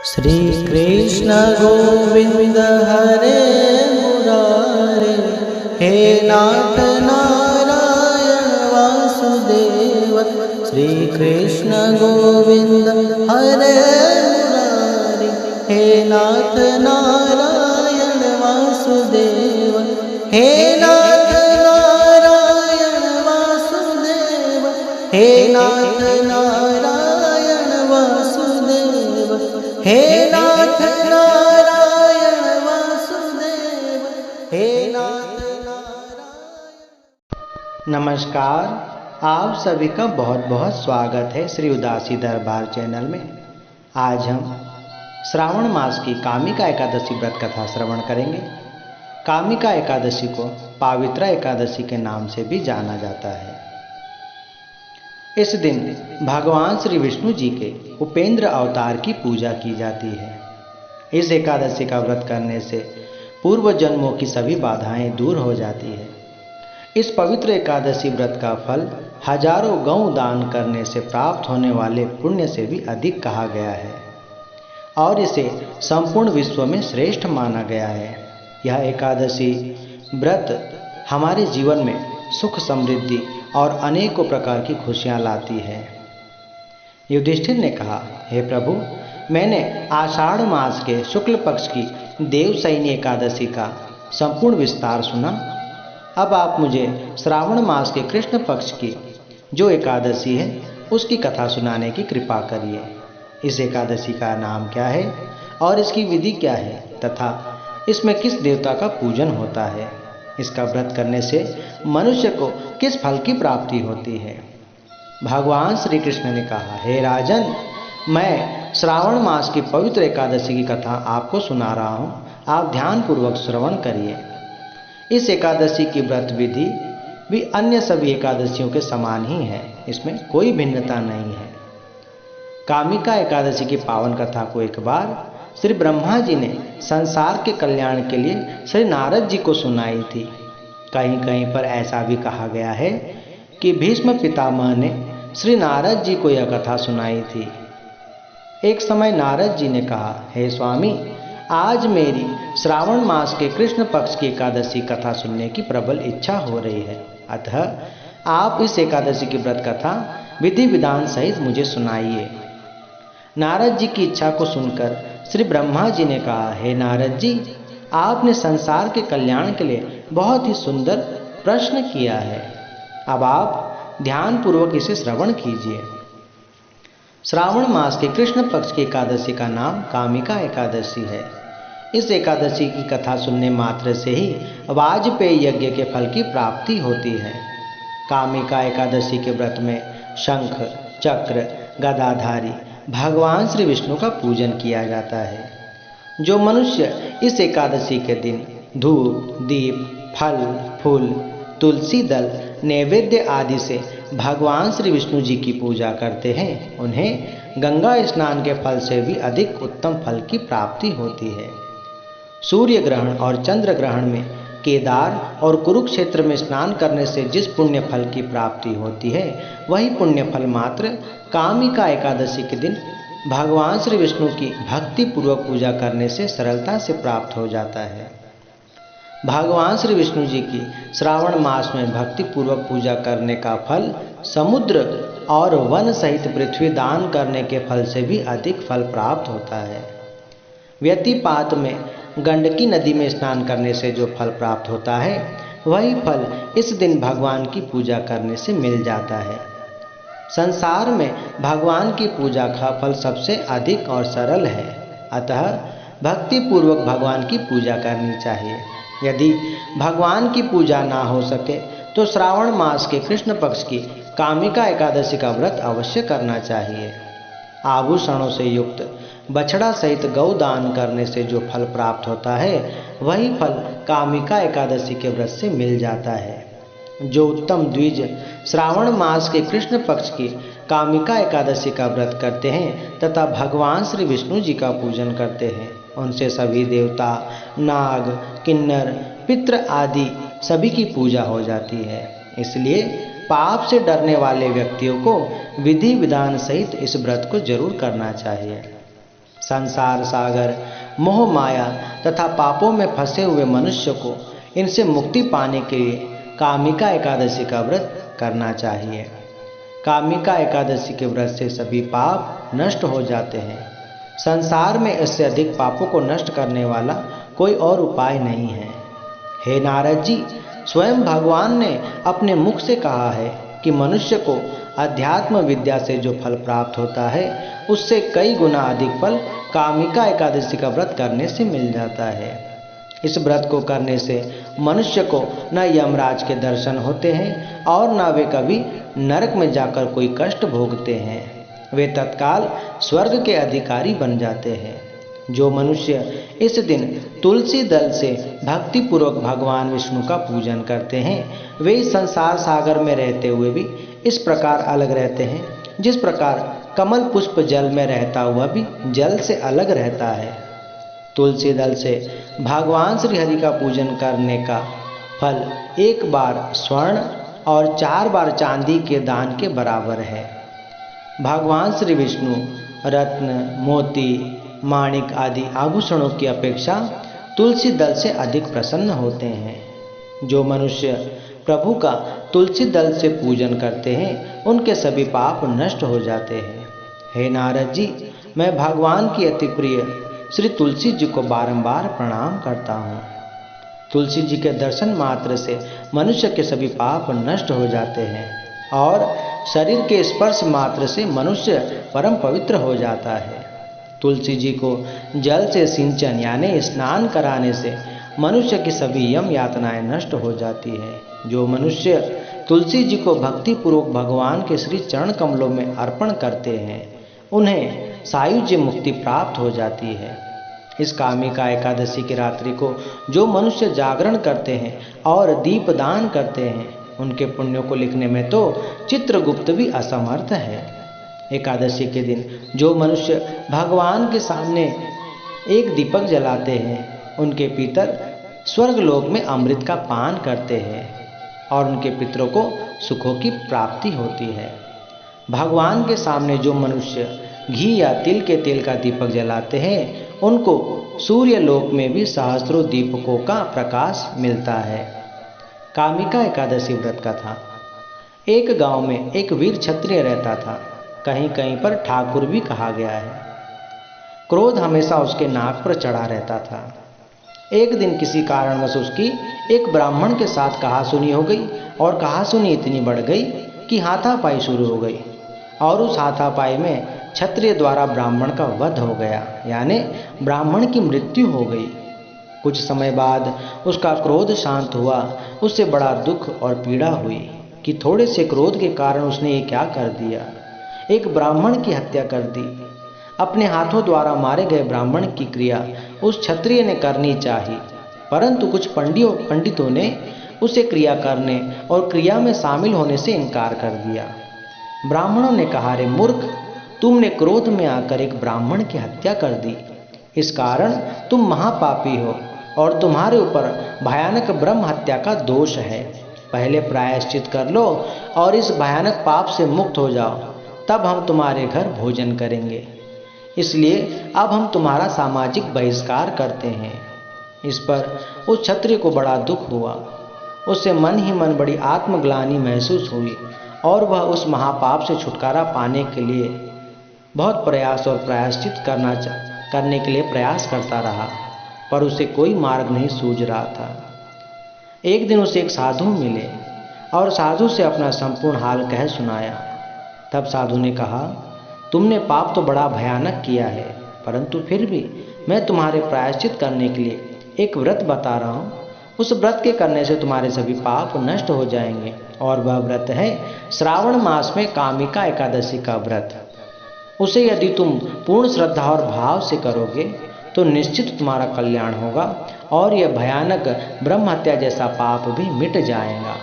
श्री कृष्ण गोविंद हरे मुरारे, हे नाथ नारायण वासुदेव। श्री कृष्ण गोविंद हरे मुरारे, हे नाथ नारायण वासुदेव। हे नाथ नारायण वासुदेव, हे नाथ नारायण वासुदेव, हे नाथ नारायण वासुदेव, हे नाथ नारायण। नमस्कार, आप सभी का बहुत बहुत स्वागत है श्री उदासी दरबार चैनल में। आज हम श्रावण मास की कामिका एकादशी व्रत कथा श्रवण करेंगे। कामिका एकादशी को पावित्रा एकादशी के नाम से भी जाना जाता है। इस दिन भगवान श्री विष्णु जी के उपेंद्र अवतार की पूजा की जाती है। इस एकादशी का व्रत करने से पूर्व जन्मों की सभी बाधाएं दूर हो जाती है। इस पवित्र एकादशी व्रत का फल हजारों गौ दान करने से प्राप्त होने वाले पुण्य से भी अधिक कहा गया है और इसे संपूर्ण विश्व में श्रेष्ठ माना गया है। यह एकादशी व्रत हमारे जीवन में सुख समृद्धि और अनेकों प्रकार की खुशियां लाती है। युधिष्ठिर ने कहा, हे प्रभु, मैंने आषाढ़ मास के शुक्ल पक्ष की देवशयनी एकादशी का संपूर्ण विस्तार सुना। अब आप मुझे श्रावण मास के कृष्ण पक्ष की जो एकादशी है उसकी कथा सुनाने की कृपा करिए। इस एकादशी का नाम क्या है और इसकी विधि क्या है तथा इसमें किस देवता का पूजन होता है? इसका व्रत करने से मनुष्य को किस फल की प्राप्ति होती है? भगवान श्री कृष्ण ने कहा, हे राजन, मैं श्रावण मास की पवित्र एकादशी की कथा आपको सुना रहा हूँ। आप ध्यान पूर्वक श्रवण करिए। इस एकादशी की व्रत विधि भी अन्य सभी एकादशियों के समान ही है, इसमें कोई भिन्नता नहीं है। कामिका एकादशी की पावन कथा को एक बार श्री ब्रह्मा जी ने संसार के कल्याण के लिए श्री नारद जी को सुनाई थी। कहीं कहीं पर ऐसा भी कहा गया है कि भीष्म पितामह ने श्री नारद जी को यह कथा सुनाई थी। एक समय नारद जी ने कहा, हे स्वामी, आज मेरी श्रावण मास के कृष्ण पक्ष की एकादशी कथा सुनने की प्रबल इच्छा हो रही है, अतः आप इस एकादशी की व्रत कथा विधि विधान सहित मुझे सुनाइए। नारद जी की इच्छा को सुनकर श्री ब्रह्मा जी ने कहा, हे नारद जी, आपने संसार के कल्याण के लिए बहुत ही सुंदर प्रश्न किया है। अब आप ध्यान पूर्वक इसे श्रवण कीजिए। श्रावण मास के कृष्ण पक्ष की एकादशी का नाम कामिका एकादशी है। इस एकादशी की कथा सुनने मात्र से ही वाजपेयी यज्ञ के फल की प्राप्ति होती है। कामिका एकादशी के व्रत में शंख, चक्र, गदाधारी भगवान श्री विष्णु का पूजन किया जाता है। जो मनुष्य इस एकादशी के दिन धूप, दीप, फल, फूल, तुलसी दल, नैवेद्य आदि से भगवान श्री विष्णु जी की पूजा करते हैं, उन्हें गंगा स्नान के फल से भी अधिक उत्तम फल की प्राप्ति होती है। सूर्य ग्रहण और चंद्र ग्रहण में केदार और कुरुक्षेत्र में स्नान करने से जिस पुण्य फल की प्राप्ति होती है, वही पुण्य फल मात्र कामिका एकादशी के दिन भगवान श्री विष्णु की भक्ति पूर्वक पूजा करने से सरलता से प्राप्त हो जाता है। भगवान श्री विष्णु जी की श्रावण मास में भक्ति पूर्वक पूजा करने का फल समुद्र और वन सहित पृथ्वी दान करने के फल से भी अधिक फल प्राप्त होता है। व्यतिपात में गंडकी नदी में स्नान करने से जो फल प्राप्त होता है, वही फल इस दिन भगवान की पूजा करने से मिल जाता है। संसार में भगवान की पूजा का फल सबसे अधिक और सरल है, अतः भक्ति पूर्वक भगवान की पूजा करनी चाहिए। यदि भगवान की पूजा ना हो सके तो श्रावण मास के कृष्ण पक्ष की कामिका एकादशी का व्रत अवश्य करना चाहिए। आभूषणों से युक्त बछड़ा सहित गौ दान करने से जो फल प्राप्त होता है, वही फल कामिका एकादशी के व्रत से मिल जाता है। जो उत्तम द्विज श्रावण मास के कृष्ण पक्ष की कामिका एकादशी का व्रत करते हैं तथा भगवान श्री विष्णु जी का पूजन करते हैं, उनसे सभी देवता, नाग, किन्नर, पितृ आदि सभी की पूजा हो जाती है। इसलिए पाप से डरने वाले व्यक्तियों को विधि विधान सहित इस व्रत को जरूर करना चाहिए। संसार सागर, मोह माया तथा पापों में फंसे हुए मनुष्य को इनसे मुक्ति पाने के लिए कामिका एकादशी का व्रत करना चाहिए। कामिका एकादशी के व्रत से सभी पाप नष्ट हो जाते हैं। संसार में इससे अधिक पापों को नष्ट करने वाला कोई और उपाय नहीं है। हे नारद जी, स्वयं भगवान ने अपने मुख से कहा है कि मनुष्य को अध्यात्म विद्या से जो फल प्राप्त होता है उससे कई गुना अधिक फल कामिका एकादशी का व्रत करने से मिल जाता है। इस व्रत को करने से मनुष्य को न यमराज के दर्शन होते हैं और न वे कभी नरक में जाकर कोई कष्ट भोगते हैं। वे तत्काल स्वर्ग के अधिकारी बन जाते हैं। जो मनुष्य इस दिन तुलसी दल से भक्तिपूर्वक भगवान विष्णु का पूजन करते हैं वे इस संसार सागर में रहते हुए भी इस प्रकार अलग रहते हैं जिस प्रकार कमल पुष्प जल में रहता हुआ भी जल से अलग रहता है। तुलसी दल से भगवान श्री हरि का पूजन करने का फल 1 बार स्वर्ण और 4 बार चांदी के दान के बराबर है। भगवान श्री विष्णु रत्न, मोती, माणिक आदि आभूषणों की अपेक्षा तुलसी दल से अधिक प्रसन्न होते हैं। जो मनुष्य प्रभु का तुलसी दल से पूजन करते हैं उनके सभी पाप नष्ट हो जाते हैं। हे नारद जी, मैं भगवान की अति प्रिय श्री तुलसी जी को बारंबार प्रणाम करता हूँ। तुलसी जी के दर्शन मात्र से मनुष्य के सभी पाप नष्ट हो जाते हैं और शरीर के स्पर्श मात्र से मनुष्य परम पवित्र हो जाता है। तुलसी जी को जल से सिंचन यानी स्नान कराने से मनुष्य की सभी यम यातनाएं नष्ट हो जाती है। जो मनुष्य तुलसी जी को भक्तिपूर्वक भगवान के श्री चरण कमलों में अर्पण करते हैं उन्हें सायुज्य मुक्ति प्राप्त हो जाती है। इस कामिका एकादशी की रात्रि को जो मनुष्य जागरण करते हैं और दीपदान करते हैं उनके पुण्यों को लिखने में तो चित्रगुप्त भी असमर्थ है। एकादशी के दिन जो मनुष्य भगवान के सामने एक दीपक जलाते हैं उनके पितर स्वर्गलोक में अमृत का पान करते हैं और उनके पितरों को सुखों की प्राप्ति होती है। भगवान के सामने जो मनुष्य घी या तिल के तेल का दीपक जलाते हैं उनको सूर्य लोक में भी सहस्त्रों दीपकों का प्रकाश मिलता है। कामिका एकादशी व्रत का था। एक गांव में एक वीर क्षत्रिय रहता था। कहीं कहीं पर ठाकुर भी कहा गया है। क्रोध हमेशा उसके नाक पर चढ़ा रहता था। एक दिन किसी कारणवश उसकी एक ब्राह्मण के साथ कहासुनी हो गई और कहासुनी इतनी बढ़ गई कि हाथापाई शुरू हो गई और उस हाथापाई में क्षत्रिय द्वारा ब्राह्मण का वध हो गया यानी ब्राह्मण की मृत्यु हो गई। कुछ समय बाद उसका क्रोध शांत हुआ। उससे बड़ा दुख और पीड़ा हुई कि थोड़े से क्रोध के कारण उसने ये क्या कर दिया, एक ब्राह्मण की हत्या कर दी। अपने हाथों द्वारा मारे गए ब्राह्मण की क्रिया उस क्षत्रिय ने करनी चाहिए, परंतु कुछ पंडितों ने उसे क्रिया करने और क्रिया में शामिल होने से इनकार कर दिया। ब्राह्मणों ने कहा, रे मूर्ख, तुमने क्रोध में आकर एक ब्राह्मण की हत्या कर दी। इस कारण तुम महापापी हो और तुम्हारे ऊपर भयानक ब्रह्म हत्या का दोष है। पहले प्रायश्चित कर लो और इस भयानक पाप से मुक्त हो जाओ, तब हम तुम्हारे घर भोजन करेंगे। इसलिए अब हम तुम्हारा सामाजिक बहिष्कार करते हैं। इस पर उस क्षत्रिय को बड़ा दुख हुआ। उससे मन ही मन बड़ी आत्मग्लानि महसूस हुई और वह उस महापाप से छुटकारा पाने के लिए बहुत प्रयास और प्रायश्चित करने के लिए प्रयास करता रहा, पर उसे कोई मार्ग नहीं सूझ रहा था। एक दिन उसे एक साधु मिले और साधु से अपना संपूर्ण हाल कह सुनाया। तब साधु ने कहा, तुमने पाप तो बड़ा भयानक किया है, परंतु फिर भी मैं तुम्हारे प्रायश्चित करने के लिए एक व्रत बता रहा हूँ। उस व्रत के करने से तुम्हारे सभी पाप नष्ट हो जाएंगे और वह व्रत है श्रावण मास में कामिका एकादशी का व्रत। उसे यदि तुम पूर्ण श्रद्धा और भाव से करोगे तो निश्चित तुम्हारा कल्याण होगा और यह भयानक ब्रह्म हत्या जैसा पाप भी मिट जाएगा।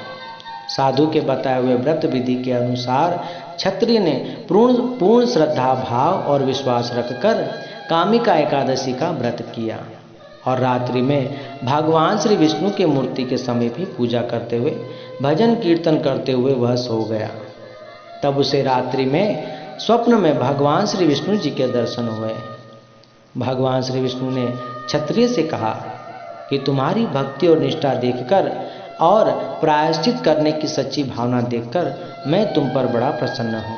साधु के बताए हुए व्रत विधि के अनुसार क्षत्रिय ने पूर्ण श्रद्धा भाव और विश्वास रखकर कामिका एकादशी का व्रत किया और रात्रि में भगवान श्री विष्णु के मूर्ति के समय भी पूजा करते हुए भजन कीर्तन करते हुए वह सो गया। तब उसे रात्रि में स्वप्न में भगवान श्री विष्णु जी के दर्शन हुए। भगवान श्री विष्णु ने क्षत्रिय से कहा कि तुम्हारी भक्ति और निष्ठा देखकर और प्रायश्चित करने की सच्ची भावना देखकर मैं तुम पर बड़ा प्रसन्न हूँ।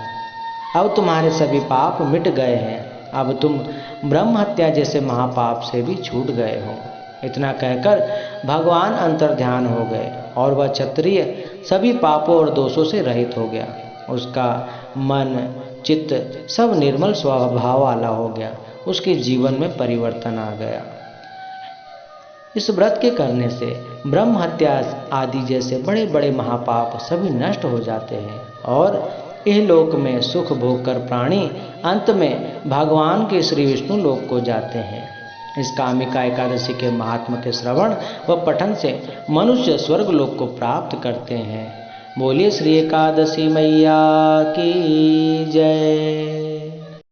अब तुम्हारे सभी पाप मिट गए हैं। अब तुम ब्रह्म हत्या जैसे महापाप से भी छूट गए हो। इतना कहकर भगवान अंतर्ध्यान हो गए और वह क्षत्रिय सभी पापों और दोषों से रहित हो गया। उसका मन चित्त सब निर्मल स्वभाव वाला हो गया। उसके जीवन में परिवर्तन आ गया। इस व्रत के करने से ब्रह्म हत्या आदि जैसे बड़े बड़े महापाप सभी नष्ट हो जाते हैं और इह लोक में सुख भोग कर प्राणी अंत में भगवान के श्री विष्णु लोक को जाते हैं। इस कामिका एकादशी के महात्मा के श्रवण व पठन से मनुष्य स्वर्ग लोक को प्राप्त करते हैं। बोलिए श्री एकादशी मैया की जय।